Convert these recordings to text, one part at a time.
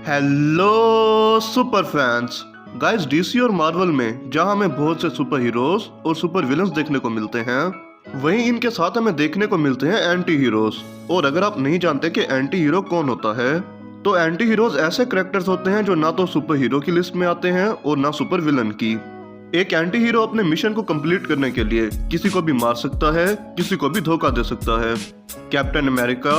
Hello super fans. Guys, DC और Marvel में जहां हमें बहुत से सुपर हीरोज और सुपर विलन्स देखने को मिलते हैं, वहीं इनके साथ हमें देखने को मिलते हैं एंटी हीरोज। और अगर आप नहीं जानते कि एंटी हीरो कौन होता है, तो एंटी हीरोज ऐसे कैरेक्टर्स होते हैं जो ना तो सुपर हीरो की लिस्ट में आते हैं और ना सुपर विलन की। एक एंटी हीरो अपने मिशन को कंप्लीट करने के लिए किसी को भी मार सकता है, किसी को भी धोखा दे सकता है। कैप्टन अमेरिका,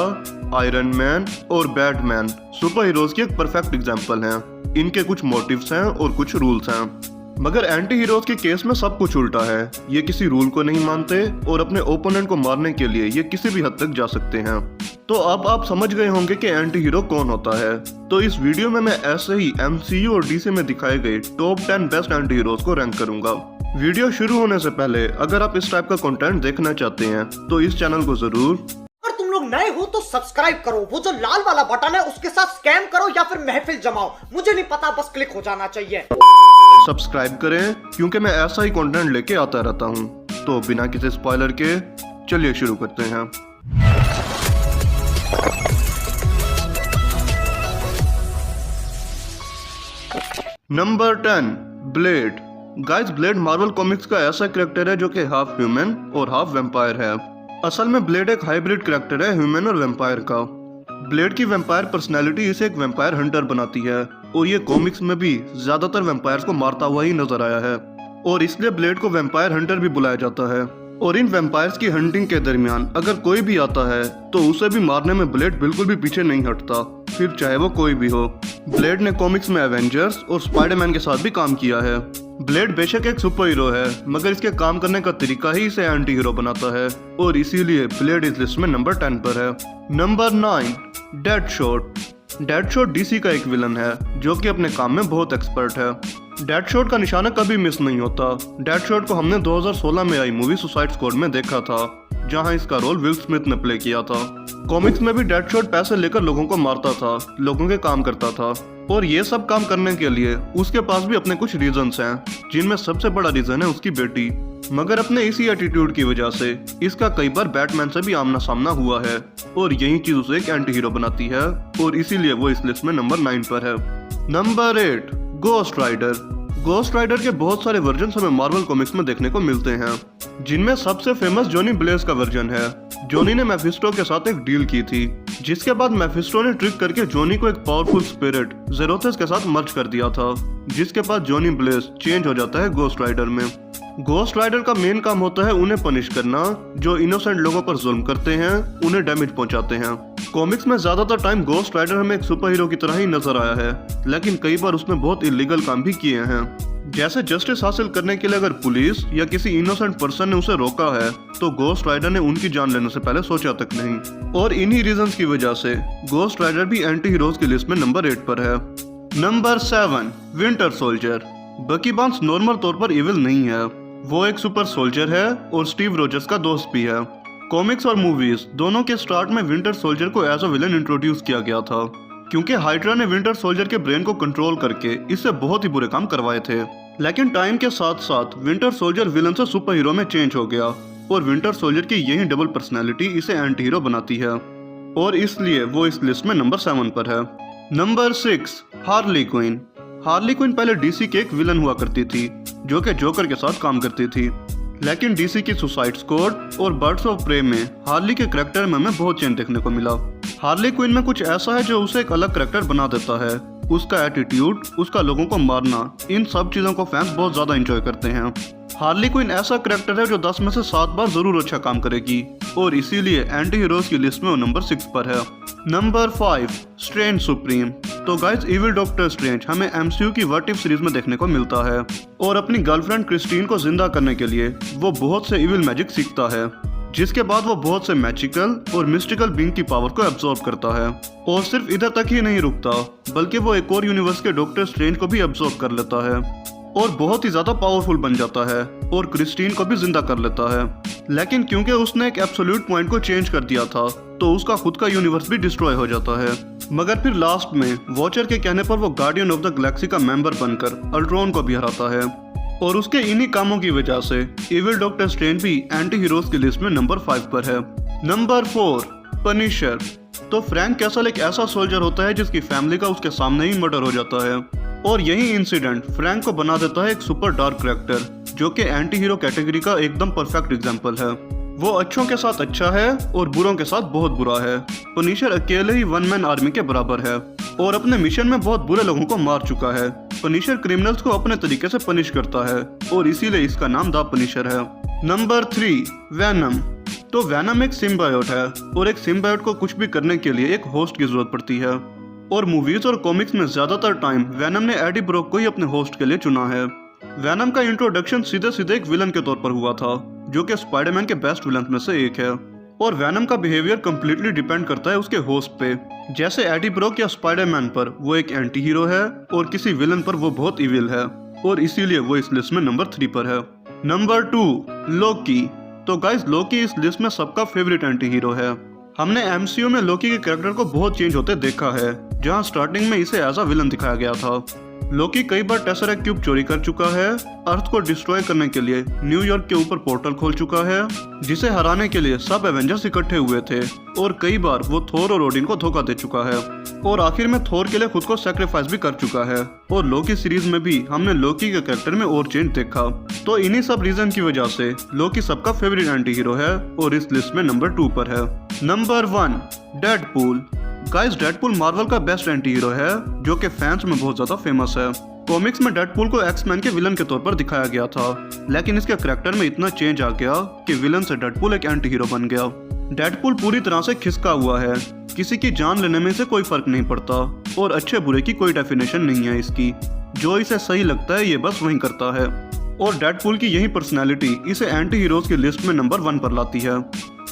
आयरन मैन और बैटमैन सुपर हीरोज की एक परफेक्ट एग्जांपल हैं। इनके कुछ मोटिव्स हैं और कुछ रूल्स हैं। मगर एंटी हीरोज के केस में सब कुछ उल्टा है। ये किसी रूल को नहीं मानते और अपने ओपोनेंट को मारने के लिए ये किसी भी हद तक जा सकते हैं। तो अब आप समझ गए होंगे कि एंटी हीरो कौन होता है। तो इस वीडियो में मैं ऐसे ही MCU और DC में दिखाए गए टॉप 10 बेस्ट एंटी हीरोज को रैंक करूंगा। वीडियो शुरू होने से पहले अगर आप इस टाइप का कंटेंट देखना चाहते हैं तो इस चैनल को जरूर, तुम लोग नए हो तो सब्सक्राइब करो, वो जो लाल वाला बटन है उसके साथ स्कैम करो या फिर महफिल जमाओ, मुझे नहीं पता, बस क्लिक हो जाना चाहिए। सब्सक्राइब करें क्योंकि मैं ऐसा ही कंटेंट लेके आता रहता हूं। तो बिना किसी स्पॉइलर के चलिए शुरू करते हैं। Number 10, blade. Guys, blade Marvel comics का ऐसा कैरेक्टर है जो कि हाफ ह्यूमन और हाफ वैम्पायर है। असल में ब्लेड एक हाइब्रिड कैरेक्टर है ह्यूमन और वैम्पायर का। ब्लेड की वैम्पायर पर्सनैलिटी इसे एक वैम्पायर हंटर बनाती है और ये कॉमिक्स में भी ज्यादातर वैम्पायर्स को मारता हुआ ही नजर आया है और इसलिए ब्लेड को वैम्पायर हंटर भी बुलाया जाता है। और इन वैम्पायर्स की हंटिंग के दरमियान अगर कोई भी आता है तो उसे भी मारने में ब्लेड बिल्कुल भी पीछे नहीं हटता, फिर चाहे वो कोई भी हो। ब्लेड ने कॉमिक्स में एवेंजर्स और स्पाइडरमैन के साथ भी काम किया है। ब्लेड बेशक एक सुपर हीरो है मगर इसके काम करने का तरीका ही इसे एंटी हीरो बनाता है और इसीलिए ब्लेड इस लिस्ट में नंबर 10 पर है। Number 9, deadshot. डेडशॉट DC का एक विलन है जो कि अपने काम में बहुत एक्सपर्ट है। डेडशॉट का निशाना कभी मिस नहीं होता। डेडशॉट को हमने 2016 में आई मूवी सुसाइड स्क्वाड में देखा था, जहां इसका रोल विल स्मिथ ने प्ले किया था। कॉमिक्स में भी डेडशॉट पैसे लेकर लोगों को मारता था, लोगों के काम करता था और ये सब काम करने के लिए उसके पास भी अपने कुछ रीजंस हैं, जिनमें सबसे बड़ा रीजन है उसकी बेटी। मगर अपने इसी एटीट्यूड की वजह से इसका कई बार बैटमैन से भी आमना सामना हुआ है और यही चीज उसे एक एंटी हीरो बनाती है और इसीलिए वो इस लिस्ट में नंबर 9 पर है। Number 8, ghost rider. Ghost rider के बहुत सारे वर्जन हमें मार्वल कॉमिक्स में देखने को मिलते हैं, जिनमें सबसे फेमस जॉनी ब्लेज का वर्जन है। जॉनी ने मेफिस्टो के साथ एक डील की थी, जिसके बाद मेफिस्टो ने ट्रिक करके जॉनी को एक पावरफुल स्पिरिट जेरोथस के साथ मर्ज कर दिया था, जिसके बाद जॉनी ब्लेज चेंज हो जाता है गोस्ट राइडर में। गोस्ट राइडर का मेन काम होता है उन्हें पनिश करना जो इनोसेंट लोगों पर जुल्म करते हैं, उन्हें डैमेज पहुंचाते हैं। कॉमिक्स में ज्यादातर टाइम गोस्ट राइडर हमें एक सुपर हीरो की तरह ही नजर आया है, लेकिन कई बार उसने बहुत इलीगल काम भी किए हैं। जैसे जस्टिस हासिल करने के लिए अगर पुलिस या किसी इनोसेंट पर्सन ने उसे रोका है तो गोस्ट राइडर ने उनकी जान लेने से पहले सोचा तक नहीं। और इन्हीं रीजंस की वजह से गोस्ट राइडर भी एंटी हीरोज की लिस्ट में नंबर 8 पर है। Number 7, winter soldier. बकी बार्न्स नॉर्मल तौर पर इविल नहीं है, वो एक सुपर सोल्जर है और स्टीव रोजर्स का दोस्त भी है। कॉमिक्स और मूवीज दोनों के स्टार्ट में विंटर सोल्जर को एज अ विलन इंट्रोड्यूस किया गया था, क्योंकि हाइड्रा ने विंटर सोल्जर के ब्रेन को कंट्रोल करके इससे बहुत ही बुरे काम करवाए थे। लेकिन टाइम के साथ साथ विंटर सोल्जर विलन से सुपर हीरो में चेंज हो गया और विंटर सोल्जर की यही डबल पर्सनैलिटी इसे एंटी हीरो बनाती है और इसलिए वो इस लिस्ट में नंबर 7 पर है। Number 6, Harley Quinn. Harley Quinn पहले DC की एक विलन हुआ करती थी जो कि जोकर के साथ काम करती थी, लेकिन DC की सुसाइड स्क्वाड और बर्ड्स ऑफ प्रे में हार्ली के करैक्टर में हमें बहुत चेंज देखने को मिला। हार्ली क्विन में कुछ ऐसा है जो उसे एक अलग करैक्टर बना देता है। उसका एटीट्यूड, उसका लोगों को मारना, इन सब चीजों को फैंस बहुत ज्यादा एंजॉय करते हैं। हार्ली क्विन ऐसा करैक्टर है जो 10 में से 7 बार जरूर अच्छा काम करेगी और इसीलिए एंटी हीरोज की लिस्ट में वो नंबर 6 पर है। Number 5, strange supreme. तो गाइस, इविल डॉक्टर स्ट्रेंज हमें MCU की व्हाट इफ सीरीज में देखने को मिलता है और अपनी गर्लफ्रेंड क्रिस्टीन को जिंदा करने के लिए वो बहुत से इविल मैजिक सीखता है, जिसके बाद वो बहुत से मैजिकल और मिस्टिकल बीइंग की पावर को एब्जॉर्ब करता है। और सिर्फ इधर तक ही नहीं रुकता, बल्कि वो एक और यूनिवर्स के डॉक्टर स्ट्रेंज को भी एब्जॉर्ब कर लेता है और बहुत ही ज्यादा पावरफुल बन जाता है और क्रिस्टीन को भी जिंदा कर लेता है। लेकिन क्योंकि उसने एक एब्सोल्यूट पॉइंट को चेंज कर दिया था तो उसका खुद का यूनिवर्स भी डिस्ट्रॉय हो जाता है। मगर फिर लास्ट में वॉचर के कहने पर वो गार्डियन ऑफ द गैलेक्सी का मेंबर बनकर अल्ट्रॉन को भी हराता है और उसके इन्हीं कामों की वजह से इविल डॉक्टर स्ट्रेंज भी एंटी हीरोज की लिस्ट में नंबर 5 पर है। Number 4, Punisher. तो फ्रैंक कैसल एक ऐसा सोल्जर होता है जिसकी फैमिली का उसके सामने ही मर्डर हो जाता है और यही इंसिडेंट फ्रैंक को बना देता है एक सुपर डार्क कैरेक्टर जो कि एंटी हीरो कैटेगरी का एकदम परफेक्ट एग्जांपल है। वो अच्छों के साथ अच्छा है और बुरों के साथ बहुत बुरा है। पनिशर अकेले ही वन मैन आर्मी के बराबर है और अपने मिशन में बहुत बुरे लोगों को मार चुका है। पनिशर क्रिमिनल्स को अपने तरीके से पनिश करता है और इसीलिए इसका नाम द पनिशर है। Number 3, Venom. तो वैनम एक सिम्बायोट है और एक सिम्बायोट को कुछ भी करने के लिए एक होस्ट की जरूरत पड़ती है और मूवीज और कॉमिक्स में ज्यादातर टाइम वैनम ने एडी ब्रॉक को ही अपने होस्ट के लिए चुना है। वैनम का इंट्रोडक्शन सीधे सीधे एक विलन के तौर पर हुआ था जो कि स्पाइडरमैन के बेस्ट विलन में से एक है और वैनम का बिहेवियर कम्प्लीटली डिपेंड करता है उसके होस्ट पे। जैसे एडी ब्रॉक या स्पाइडरमैन पर वो एक एंटी हीरो है और किसी विलन पर वो बहुत इविल है और इसीलिए वो इस लिस्ट में नंबर 3 पर है। नंबर 2, लोकी। तो गाइस लोकी इस लिस्ट में सबका फेवरेट एंटी हीरो है। हमने एमसीयू में लोकी के कैरेक्टर को बहुत चेंज होते देखा है, जहां स्टार्टिंग में इसे एज अ विलन दिखाया गया था। लोकी कई बार टेसरेक्ट क्यूब चोरी कर चुका है, अर्थ को डिस्ट्रॉय करने के लिए न्यूयॉर्क के ऊपर पोर्टल खोल चुका है, जिसे हराने के लिए सब एवेंजर्स इकट्ठे हुए थे और कई बार वो थोर और ओडिन को धोखा दे चुका है और आखिर में थोर के लिए खुद को सैक्रिफाइस भी कर चुका है। और लोकी सीरीज में भी हमने लोकी के कैरेक्टर में और चेंज देखा। तो इन्हीं सब रीजन की वजह से लोकी सबका फेवरेट एंटी हीरो है और इस लिस्ट में नंबर 2 पर है। Number 1, Deadpool. Guys Deadpool Marvel का बेस्ट एंटी हीरो है जो कि फैंस में बहुत ज्यादा फेमस है। कॉमिक्स में डेडपूल को एक्स-मैन के विलन के तौर पर दिखाया गया था, लेकिन इसके करैक्टर में इतना चेंज आ गया कि विलन से डेडपूल एक एंटी हीरो बन गया। डेडपूल पूरी तरह से खिसका हुआ है, किसी की जान लेने में से कोई फर्क नहीं पड़ता और अच्छे बुरे की कोई डेफिनेशन नहीं है इसकी। जो इसे सही लगता है ये बस वही करता है और डेडपूल की यही पर्सनैलिटी इसे एंटी हीरोज की लिस्ट में नंबर 1 पर लाती है।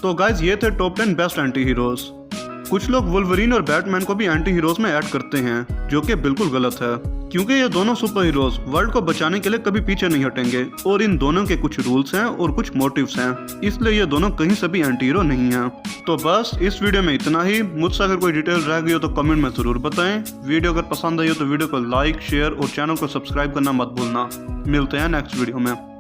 तो गाइज ये थे टॉप 10 बेस्ट एंटी हीरोज। कुछ लोग वुल्वरीन और बैटमैन को भी एंटी हीरोज में ऐड करते हैं, जो कि बिल्कुल गलत है, क्योंकि ये दोनों सुपर हीरोज वर्ल्ड को बचाने के लिए कभी पीछे नहीं हटेंगे और इन दोनों के कुछ रूल्स हैं और कुछ मोटिव्स हैं, इसलिए ये दोनों कहीं से भी एंटी हीरो नहीं हैं। तो बस इस वीडियो में इतना ही। मुझसे अगर कोई डिटेल रह गई हो तो कमेंट में जरूर बताएं। वीडियो अगर पसंद आई हो तो वीडियो को लाइक, शेयर और चैनल को सब्सक्राइब करना मत भूलना। मिलते हैं नेक्स्ट वीडियो में।